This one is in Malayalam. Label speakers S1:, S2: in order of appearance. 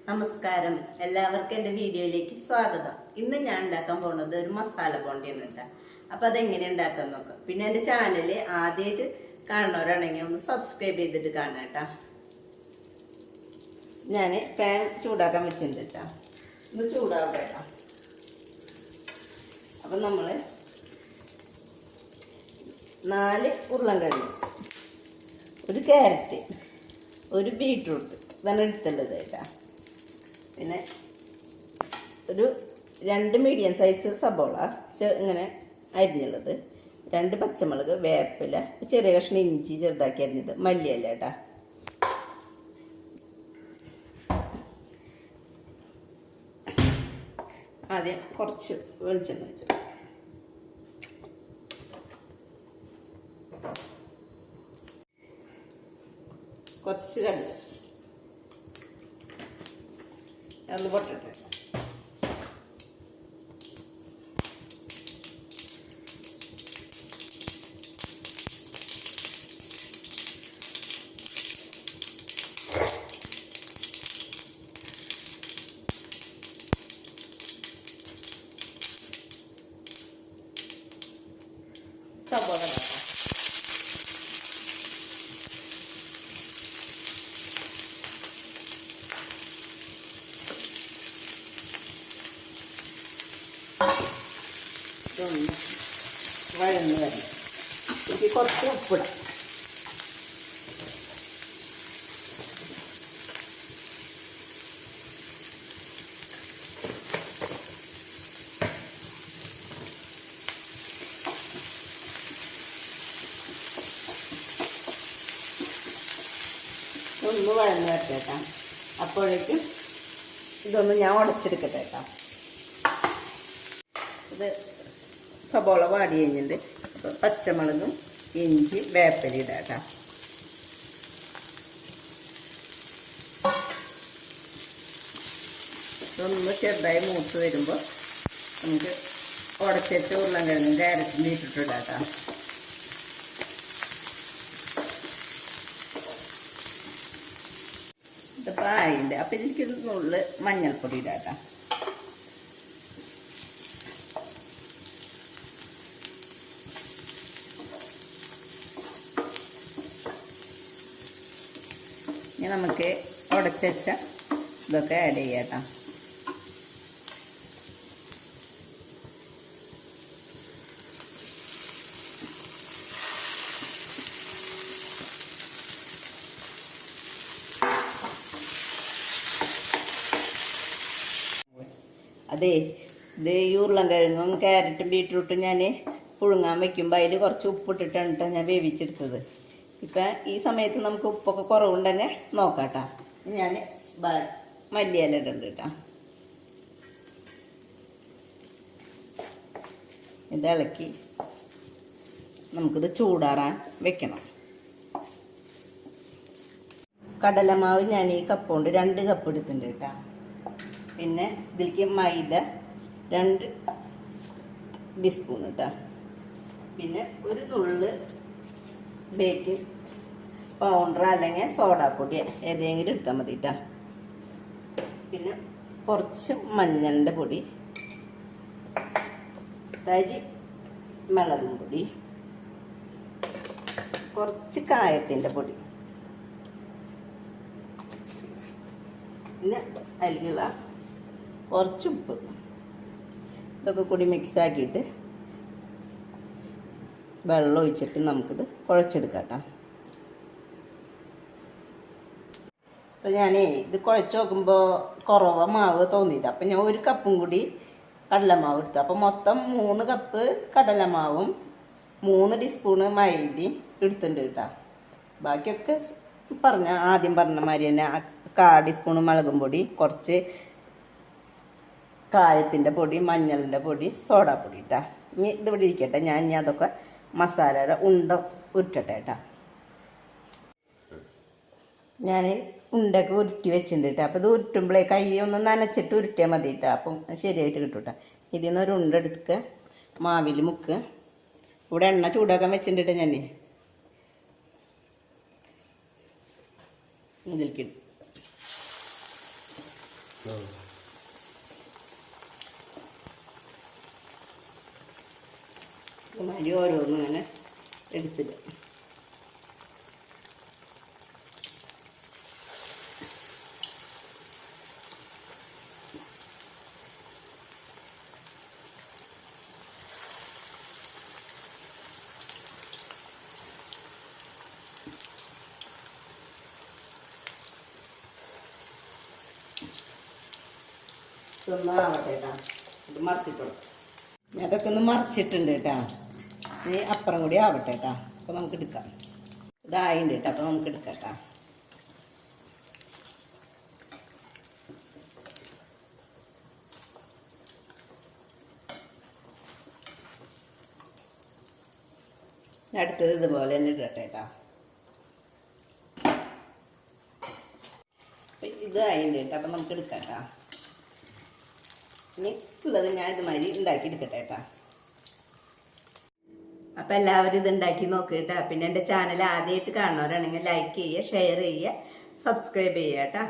S1: നമസ്കാരം, എല്ലാവർക്കും എൻ്റെ വീഡിയോയിലേക്ക് സ്വാഗതം. ഇന്ന് ഞാൻ ഉണ്ടാക്കാൻ പോകുന്നത് ഒരു മസാല ബോണ്ടിയാണ് കേട്ടോ. അപ്പോൾ അതെങ്ങനെ ഉണ്ടാക്കാൻ നോക്കാം. പിന്നെ എൻ്റെ ചാനൽ ആദ്യമായിട്ട് കാണുന്നവരാണെങ്കിൽ ഒന്ന് സബ്സ്ക്രൈബ് ചെയ്തിട്ട് കാണാം കേട്ടോ. ഞാൻ പാൻ ചൂടാക്കാൻ വെച്ചിട്ടുണ്ട് കേട്ടോ. ഇത് ചൂടാവട്ടെ കേട്ടോ. അപ്പം നമ്മൾ 4 ഉരുളൻകിഴങ്ങ്, ഒരു ക്യാരറ്റ്, ഒരു ബീട്രൂട്ട് ഇതാണ് എടുത്തുള്ളത് കേട്ടോ. പിന്നെ ഒരു 2 മീഡിയം സൈസ് സബോള ഇങ്ങനെ അരിഞ്ഞുള്ളത്, 2 പച്ചമുളക്, വേപ്പില, ചെറിയ കഷ്ണം ഇഞ്ചി ചെറുതാക്കി അരിഞ്ഞത്, മല്ലിയില കേട്ടോ. ആദ്യം കുറച്ച് വെളിച്ചെണ്ണ വെച്ചു, കുറച്ച് കടുക് ഒന്ന് പൊട്ടട്ടെ. സബോള ഇതൊന്ന് വഴന്ന് വരണം. എനിക്ക് കുറച്ച് ഉപ്പിടാം. ഒന്ന് വഴന്ന് വരട്ടെ കേട്ടോ. അപ്പോഴേക്കും ഇതൊന്ന് ഞാൻ ഉടച്ചെടുക്കട്ടെ കേട്ടോ. ഇത് സബോള വാടി കഴിഞ്ഞിട്ട് പച്ചമുളകും ഇഞ്ചി വേപ്പില ഇടാം കേട്ടോ. ഇതൊന്ന് ചെറുതായി മൂത്ത് വരുമ്പോൾ നമുക്ക് ഉടച്ചിട്ട് ഉരുളൻകിഴങ്ങും ക്യാരറ്റും ഇട്ടിട്ടിടാം കേട്ടോ. ഇതിപ്പോൾ ആയിട്ടുണ്ട്. അപ്പം ഇതിലേക്ക് നുള്ളിൽ മഞ്ഞൾപ്പൊടി ഇടാം കേട്ടോ. ഇനി നമുക്ക് ഉടച്ചുവെച്ച ഇതൊക്കെ ആഡ് ചെയ്യാം കേട്ടോ. അതെ, ഇത് ഈ ഉരുളൻകിഴങ്ങും ക്യാരറ്റും ബീട്രൂട്ടും ഞാൻ പുഴുങ്ങാൻ വയ്ക്കുമ്പോൾ അതിൽ കുറച്ച് ഉപ്പിട്ടിട്ടാണ് കേട്ടോ ഞാൻ വേവിച്ചെടുത്തത്. ഇപ്പം ഈ സമയത്ത് നമുക്ക് ഉപ്പൊക്കെ കുറവുണ്ടെങ്കിൽ നോക്കാം കേട്ടോ. ഞാൻ മല്ലിയില ഇടുന്നുണ്ട് കേട്ടോ. ഇത് ഇളക്കി നമുക്കിത് ചൂടാറാൻ വെക്കണം. കടലമാവ് ഞാൻ ഈ കപ്പ് കൊണ്ട് 2 കപ്പ് എടുത്തിട്ടുണ്ട് കേട്ടോ. പിന്നെ ഇതിലേക്ക് മൈദ 2 ടീസ്പൂൺ കേട്ടോ. പിന്നെ ഒരു നുള്ള് ബേക്കിംഗ് പൗഡർ അല്ലെങ്കിൽ സോഡാപ്പൊടി ഏതെങ്കിലും എടുത്താൽ മതി കേട്ടോ. പിന്നെ കുറച്ച് മഞ്ഞളിൻ്റെ പൊടി, തരി മുളകും പൊടി, കുറച്ച് കായത്തിൻ്റെ പൊടി, പിന്നെ അതിലുള്ള കുറച്ച് ഉപ്പ്, ഇതൊക്കെ കൂടി മിക്സ് ആക്കിയിട്ട് വെള്ളം ഒഴിച്ചിട്ട് നമുക്കിത് കുഴച്ചെടുക്കാം കേട്ടോ. അപ്പോൾ ഞാൻ ഇത് കുഴച്ച് നോക്കുമ്പോൾ കുറവ് മാവ് തോന്നിയത്. അപ്പം ഞാൻ 1 കപ്പും കൂടി കടലമാവ് എടുത്തു. അപ്പോൾ മൊത്തം 3 കപ്പ് കടലമാവും 3 ടീസ്പൂണ് മൈദയും എടുത്തിട്ടുണ്ട് കേട്ടോ. ബാക്കിയൊക്കെ ആദ്യം പറഞ്ഞ മാതിരി തന്നെ 1/4 ടീസ്പൂണ് മുളകും പൊടി, കുറച്ച് കായത്തിൻ്റെ പൊടി, മഞ്ഞളിൻ്റെ പൊടി, സോഡാപ്പൊടി കേട്ടോ. ഇനി ഇതിവിടെ ഇരിക്കട്ടെ. ഞാൻ ഇനി അതൊക്കെ മസാലയുടെ ഉണ്ട ഉരുട്ടട്ടെ കേട്ടോ. ഞാൻ ഉണ്ടൊക്കെ ഉരുട്ടി വെച്ചിട്ടുണ്ട് കേട്ടോ. അപ്പോൾ ഇത് ഉരുട്ടുമ്പോഴേ കൈ ഒന്ന് നനച്ചിട്ട് ഉരുട്ടിയാൽ മതി കേട്ടോ. അപ്പം ശരിയായിട്ട് കിട്ടും കേട്ടോ. ഇതിൽ നിന്ന് ഒരു ഉണ്ട എടുക്കുക, മാവിൽ മുക്കുക. ഇവിടെ എണ്ണ ചൂടാക്കാൻ വെച്ചിട്ടുണ്ട് ഞാൻ. ഇതിലേക്ക് ഇതുമാതിരി ഓരോന്നും ഇങ്ങനെ എടുത്തിടും. ഇതൊന്നാവട്ടെ കേട്ടോ. ഇത് മറിച്ചിട്ടുള്ളൂ. അതൊക്കെ ഒന്ന് മറിച്ചിട്ടുണ്ട് കേട്ടോ. ഇനി അപ്പുറം കൂടി ആവട്ടെ കേട്ടോ. അപ്പോൾ നമുക്ക് എടുക്കാം. ഇതായിണ്ട് കേട്ടോ. അപ്പോൾ നമുക്ക് എടുക്കാം കേട്ടോ. അടുത്തത് ഇതുപോലെ തന്നെ ഇടട്ടെ കേട്ടോ. ഇത് ആയിണ്ട് കേട്ടോ. അപ്പം നമുക്ക് എടുക്കാം കേട്ടോ. ഇനി ഉള്ളത് ഞാൻ ഇതുമാതിരി ഉണ്ടാക്കി എടുക്കട്ടെ കേട്ടോ. അപ്പം എല്ലാവരും ഇത് ഉണ്ടാക്കി നോക്കിയിട്ടാ. പിന്നെ എൻ്റെ ചാനൽ ആദ്യമായിട്ട് കാണുന്നവരാണെങ്കിൽ ലൈക്ക് ചെയ്യുക, ഷെയർ ചെയ്യുക, സബ്സ്ക്രൈബ് ചെയ്യുക കേട്ടോ.